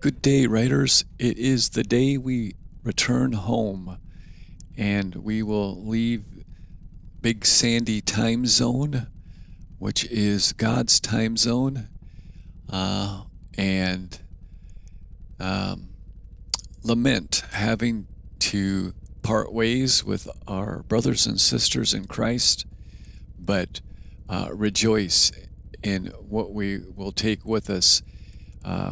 Good day, writers. It is the day we return home, and we will leave Big Sandy time zone, which is God's time zone, and lament having to part ways with our brothers and sisters in Christ, but rejoice in what we will take with us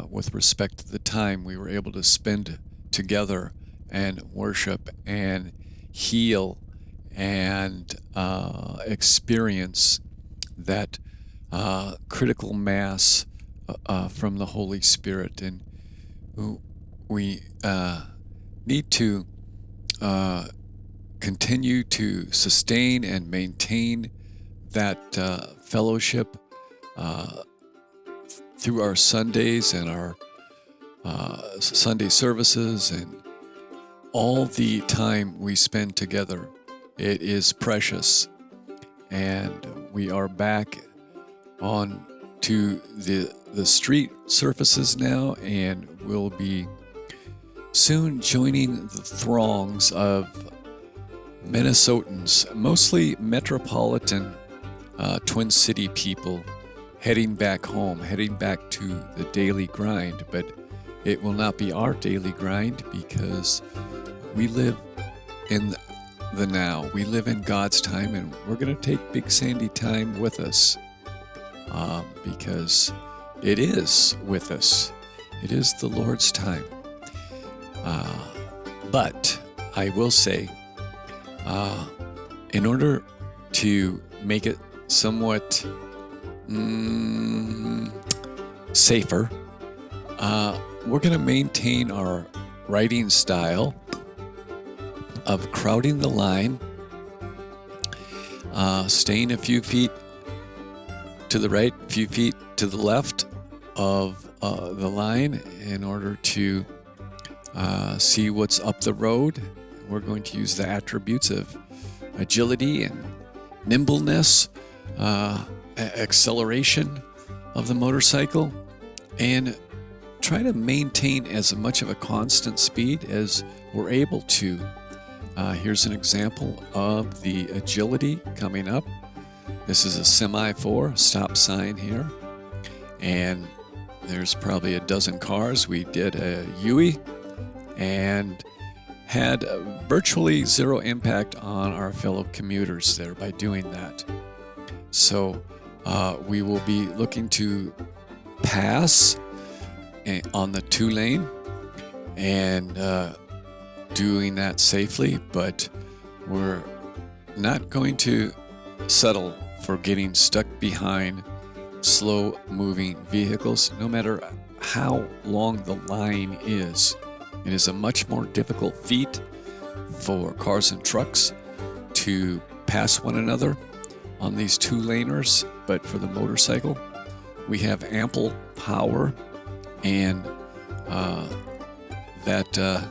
with respect to the time we were able to spend together and worship and heal and experience that critical mass from the Holy Spirit. And we need to continue to sustain and maintain that fellowship through our Sundays and our Sunday services and all the time we spend together. It is precious, and we are back on to the street surfaces now, and we'll be soon joining the throngs of Minnesotans, mostly metropolitan Twin City people, heading back home, heading back to the daily grind. But it will not be our daily grind, because we live in the now. We live in God's time, and we're going to take Big Sandy time with us, because it is with us. It is the Lord's time. But I will say, in order to make it somewhat safer, we're going to maintain our writing style of crowding the line, staying a few feet to the right, a few feet to the left of the line in order to see what's up the road. We're going to use the attributes of agility and nimbleness, acceleration of the motorcycle, and try to maintain as much of a constant speed as we're able to. Here's an example of the agility coming up. This is a semi-4 stop sign here, and there's probably a dozen cars. We did a U-turn and had virtually zero impact on our fellow commuters there by doing that. So we will be looking to pass on the 2-lane and doing that safely, but we're not going to settle for getting stuck behind slow-moving vehicles, no matter how long the line is. It is a much more difficult feat for cars and trucks to pass one another on these 2-laners, but for the motorcycle, we have ample power, and that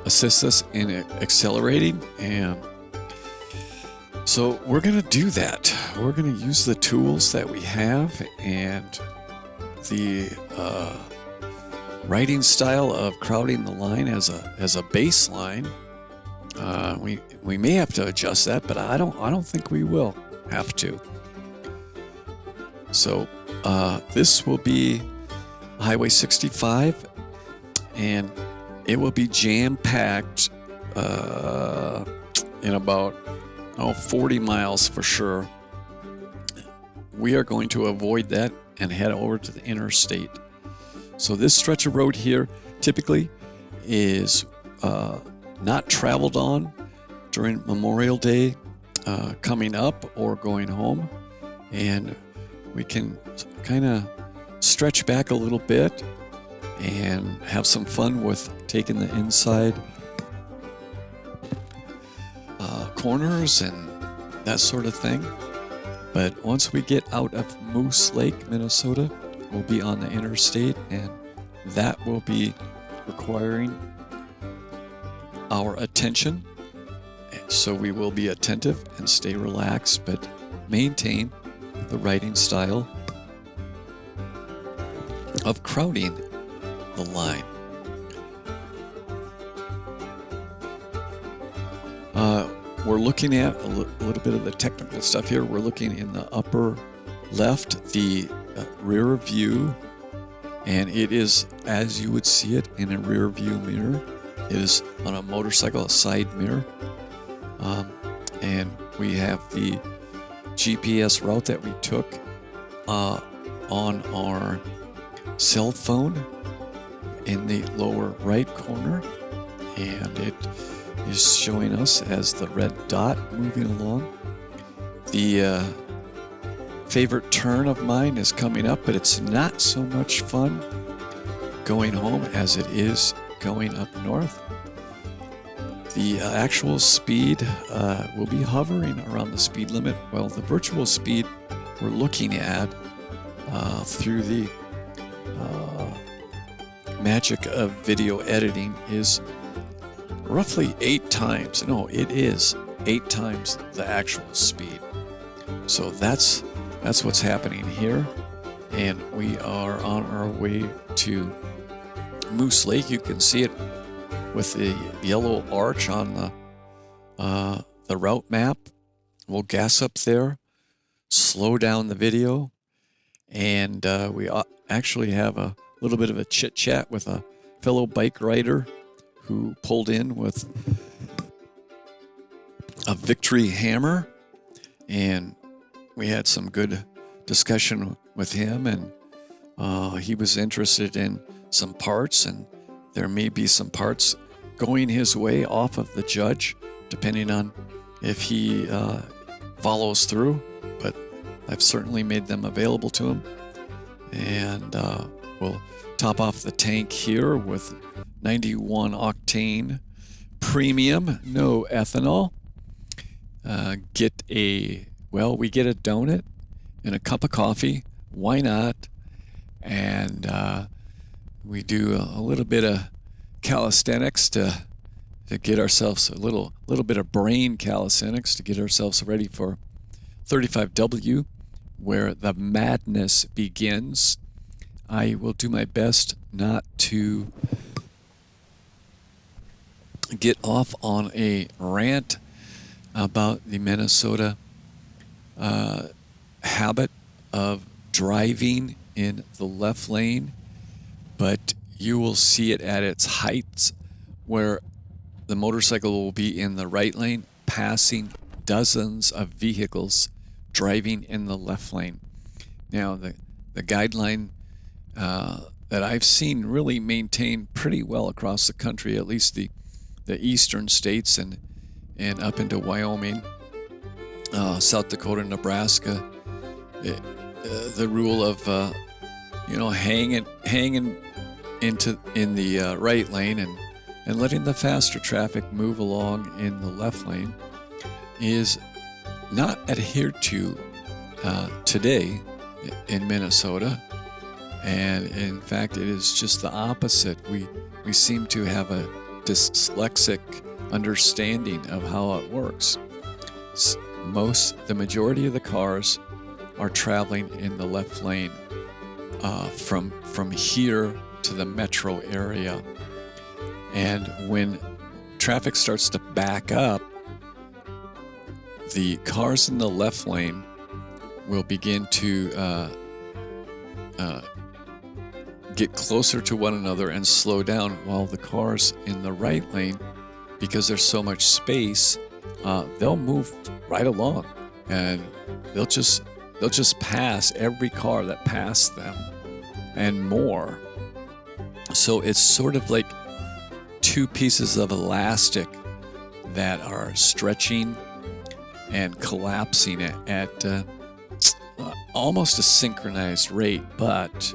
assists us in accelerating. And so we're going to do that. We're going to use the tools that we have, and the writing style of crowding the line as a baseline. We may have to adjust that, but I don't think we will have to. So this will be Highway 65, and it will be jam-packed in about 40 miles for sure. We are going to avoid that and head over to the interstate. So this stretch of road here typically is not traveled on during Memorial Day coming up or going home, and we can kind of stretch back a little bit and have some fun with taking the inside corners and that sort of thing. But once we get out of Moose Lake, Minnesota, we'll be on the interstate, and that will be requiring our attention. So we will be attentive and stay relaxed, but maintain the writing style of crowding the line. We're looking at a little bit of the technical stuff here. We're looking in the upper left, the rear view, and it is as you would see it in a rear view mirror. It is on a motorcycle, a side mirror. And we have the GPS route that we took on our cell phone in the lower right corner, and it is showing us as the red dot moving along. The favorite turn of mine is coming up, but it's not so much fun going home as it is going up north. The actual speed will be hovering around the speed limit, while the virtual speed we're looking at through the magic of video editing is roughly 8 times. No, it is 8 times the actual speed. So that's what's happening here, and we are on our way to Moose Lake. You can see it with the yellow arch on the route map. We'll gas up there, slow down the video, and we actually have a little bit of a chit chat with a fellow bike rider who pulled in with a victory hammer, and we had some good discussion with him, and he was interested in some parts, and there may be some parts going his way off of the judge, depending on if he follows through, but I've certainly made them available to him. And we'll top off the tank here with 91 octane premium, no ethanol. We get a donut and a cup of coffee. Why not? And we do a little bit of calisthenics to get ourselves a little bit of brain calisthenics to get ourselves ready for 35W, where the madness begins. I will do my best not to get off on a rant about the Minnesota habit of driving in the left lane, but you will see it at its heights where the motorcycle will be in the right lane, passing dozens of vehicles driving in the left lane. Now, the guideline that I've seen really maintained pretty well across the country, at least the eastern states and up into Wyoming, South Dakota, Nebraska, the rule of hanging in the right lane and letting the faster traffic move along in the left lane is not adhered to today in Minnesota. And in fact, it is just the opposite. We seem to have a dyslexic understanding of how it works. The majority of the cars are traveling in the left lane from here to the metro area. And when traffic starts to back up, the cars in the left lane will begin to get closer to one another and slow down, while the cars in the right lane, because there's so much space, they'll move right along, and they'll just pass every car that passed them and more. So it's sort of like two pieces of elastic that are stretching and collapsing at almost a synchronized rate, but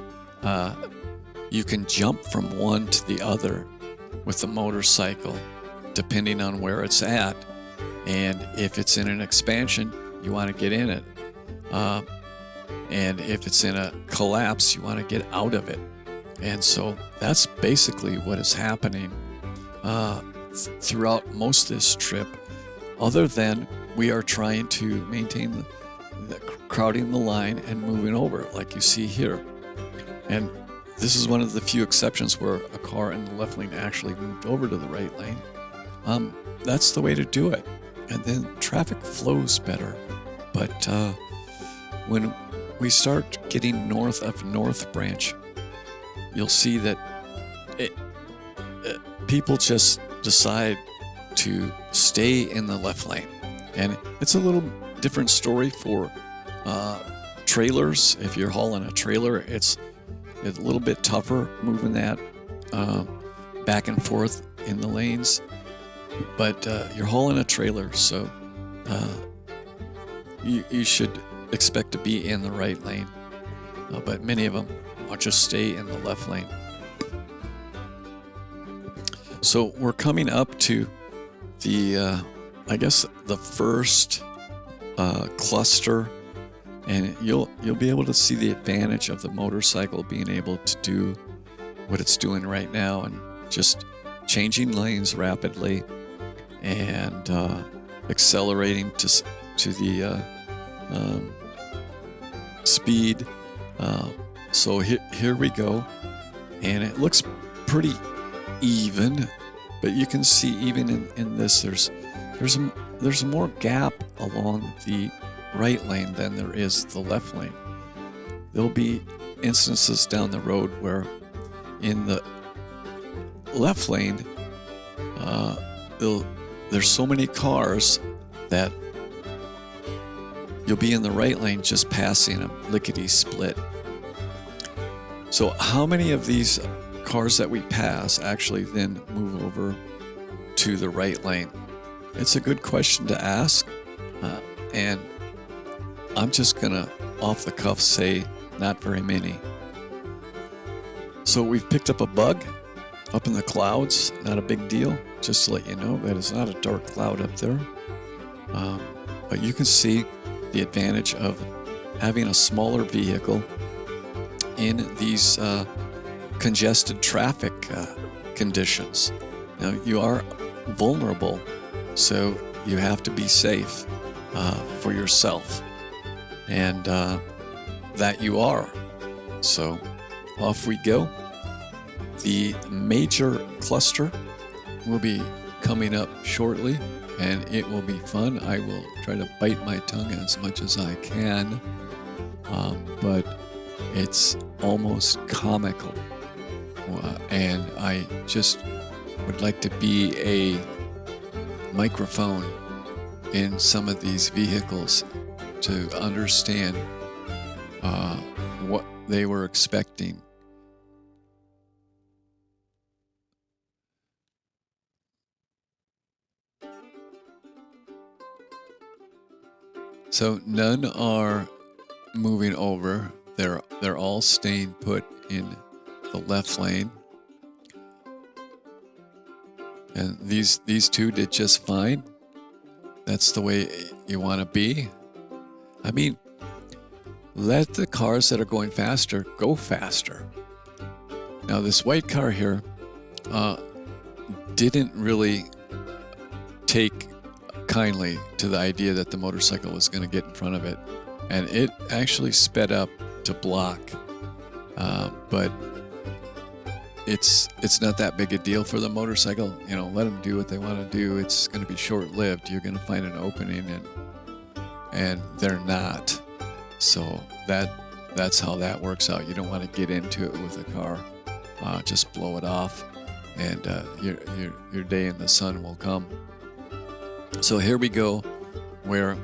you can jump from one to the other with the motorcycle depending on where it's at. And if it's in an expansion, you want to get in it. And if it's in a collapse, you want to get out of it. And so that's basically what is happening throughout most of this trip, other than we are trying to maintain the crowding the line and moving over, like you see here. And this is one of the few exceptions where a car in the left lane actually moved over to the right lane. That's the way to do it. And then traffic flows better. But when we start getting north of North Branch, you'll see that people just decide to stay in the left lane. And it's a little different story for trailers. If you're hauling a trailer, it's a little bit tougher moving that back and forth in the lanes. But you're hauling a trailer, so you should expect to be in the right lane. But many of them will just stay in the left lane. So we're coming up to the, I guess, the first cluster, and you'll be able to see the advantage of the motorcycle being able to do what it's doing right now, and just changing lanes rapidly and accelerating to the speed. So here we go, and it looks pretty even, but you can see even in this there's more gap along the right lane than there is the left lane. There'll be instances down the road where in the left lane there's so many cars that you'll be in the right lane just passing them lickety-split. So how many of these cars that we pass actually then move over to the right lane? It's a good question to ask, and I'm just gonna off the cuff say not very many. So we've picked up a bug up in the clouds. Not a big deal, just to let you know that it's not a dark cloud up there. But you can see the advantage of having a smaller vehicle in these congested traffic conditions. Now, you are vulnerable, so you have to be safe for yourself, and that you are. So off we go. The major cluster will be coming up shortly, and it will be fun. I will try to bite my tongue as much as I can, but it's almost comical. And I just would like to be a microphone in some of these vehicles to understand what they were expecting. So none are moving over. They're all staying put in the left lane. And these two did just fine. That's the way you want to be. I mean, let the cars that are going faster go faster. Now this white car here didn't really take kindly to the idea that the motorcycle was going to get in front of it, and it actually sped up to block, but it's not that big a deal for the motorcycle. You know, let them do what they want to do. It's going to be short-lived. You're going to find an opening, and they're not. So that's how that works out. You don't want to get into it with a car. Just blow it off, and your day in the sun will come. So here we go, where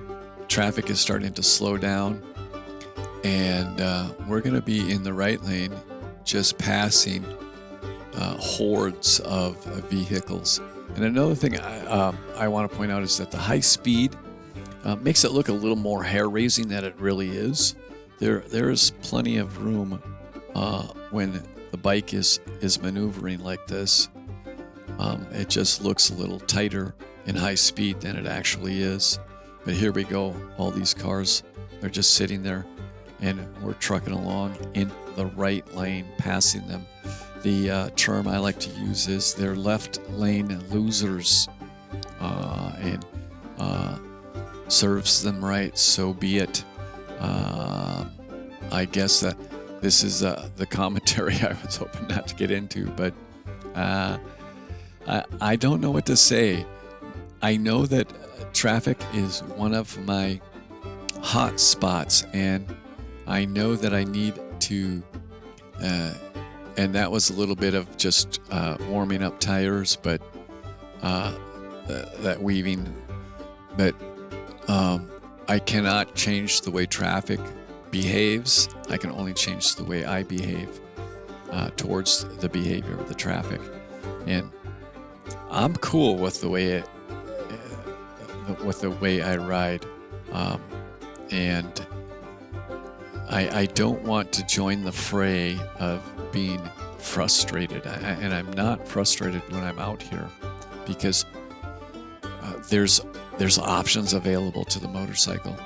traffic is starting to slow down, and we're going to be in the right lane, just passing hordes of vehicles. And another thing I want to point out is that the high speed makes it look a little more hair-raising than it really is. There is plenty of room when the bike is maneuvering like this. It just looks a little tighter in high speed than it actually is. But here we go. All these cars, they're just sitting there, and we're trucking along in the right lane, passing them. The term I like to use is they're left lane losers, and serves them right, so be it. I guess that this is the commentary I was hoping not to get into, but I don't know what to say. I know that traffic is one of my hot spots, and I know that I need to, and that was a little bit of just warming up tires, but that weaving, but I cannot change the way traffic behaves. I can only change the way I behave towards the behavior of the traffic, and I'm cool with the way I ride, and I don't want to join the fray of being frustrated, and I'm not frustrated when I'm out here because there's options available to the motorcycle,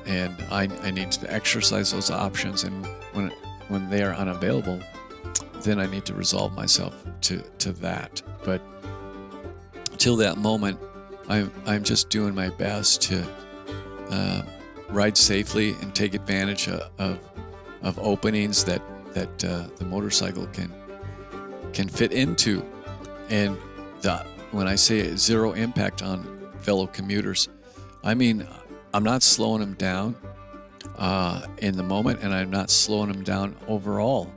and I need to exercise those options, and when they are unavailable, then I need to resolve myself to that. But till that moment, I'm just doing my best to ride safely and take advantage of openings that the motorcycle can fit into. And when I say zero impact on fellow commuters, I mean I'm not slowing them down in the moment, and I'm not slowing them down overall.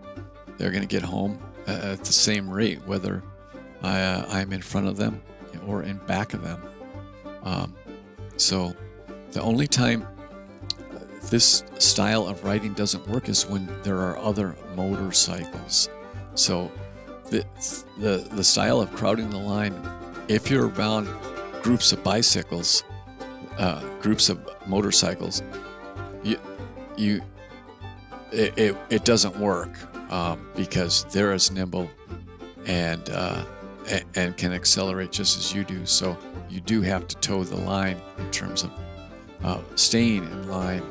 They're going to get home at the same rate, whether I'm in front of them or in back of them. So the only time this style of riding doesn't work is when there are other motorcycles. So the style of crowding the line, if you're around groups of bicycles, groups of motorcycles, it doesn't work because they're as nimble and can accelerate just as you do. So you do have to toe the line in terms of staying in line.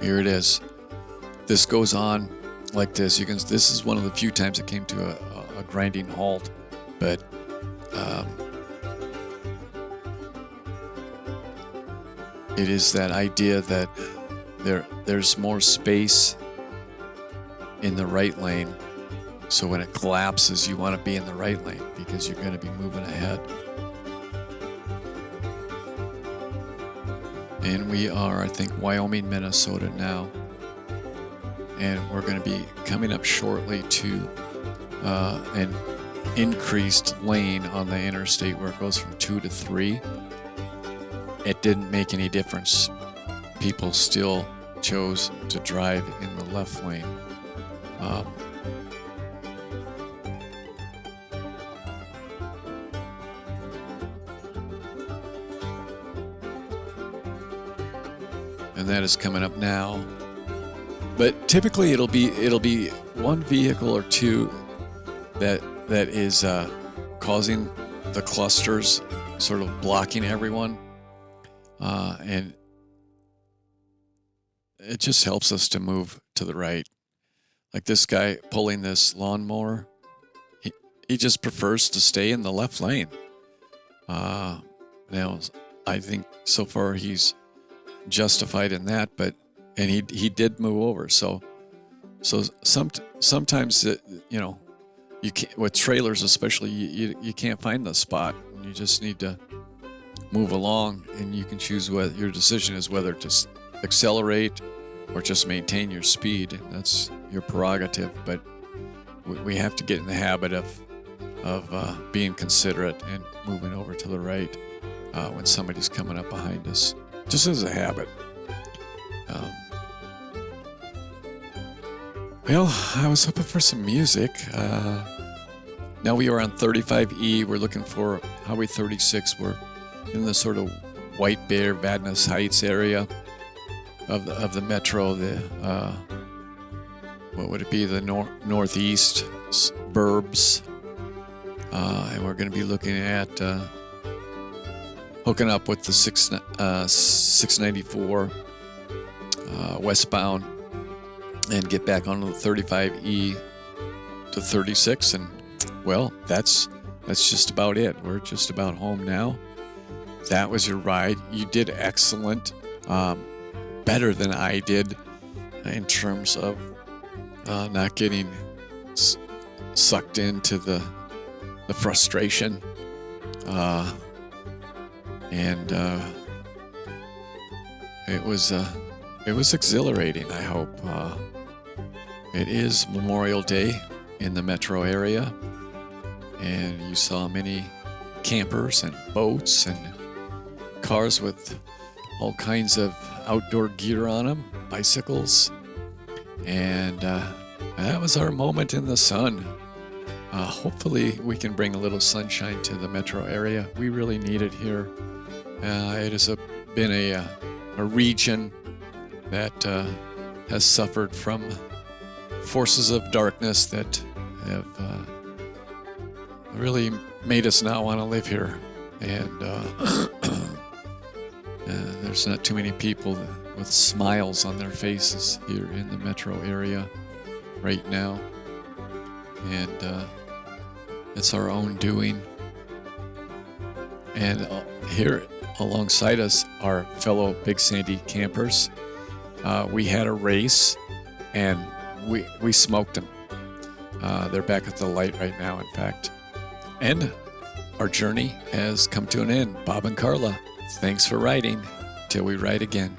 Here it is. This goes on like this. This is one of the few times it came to a grinding halt, but it is that idea that there's more space in the right lane. So when it collapses, you want to be in the right lane because you're going to be moving ahead. And we are, I think, Wyoming, Minnesota now. And we're going to be coming up shortly to an increased lane on the interstate where it goes from 2 to 3. It didn't make any difference. People still chose to drive in the left lane. And that is coming up now. But typically it'll be one vehicle or two that is causing the clusters, sort of blocking everyone, and it just helps us to move to the right. Like this guy pulling this lawnmower, he just prefers to stay in the left lane. Now, I think so far he's justified in that, and he did move over. So sometimes you can't, with trailers especially, you can't find the spot. You just need to move along, and you can choose whether your decision is whether to accelerate or just maintain your speed. That's your prerogative, but we have to get in the habit of being considerate and moving over to the right when somebody's coming up behind us, just as a habit. Well, I was hoping for some music. Now we are on 35E. We're looking for Highway 36. We're in the sort of White Bear, Vadnais Heights area of the metro. What would it be? The northeast burbs. And we're going to be looking at hooking up with the 694 westbound and get back onto the 35E to 36, and well, that's that's just about it. We're just about home now. That was your ride. You did excellent. Better than I did in terms of not getting sucked into the frustration. And it was exhilarating. I hope. It is Memorial Day in the metro area, and you saw many campers and boats and cars with all kinds of outdoor gear on them, bicycles, and that was our moment in the sun. Hopefully we can bring a little sunshine to the metro area. We really need it here. It has been a region that has suffered from forces of darkness that have really made us not want to live here. And there's not too many people with smiles on their faces here in the metro area right now. And it's our own doing. And here alongside us are fellow Big Sandy campers. We had a race, and we smoked them. They're back at the light right now, in fact. And our journey has come to an end. Bob and Carla, thanks for riding. Till we ride again.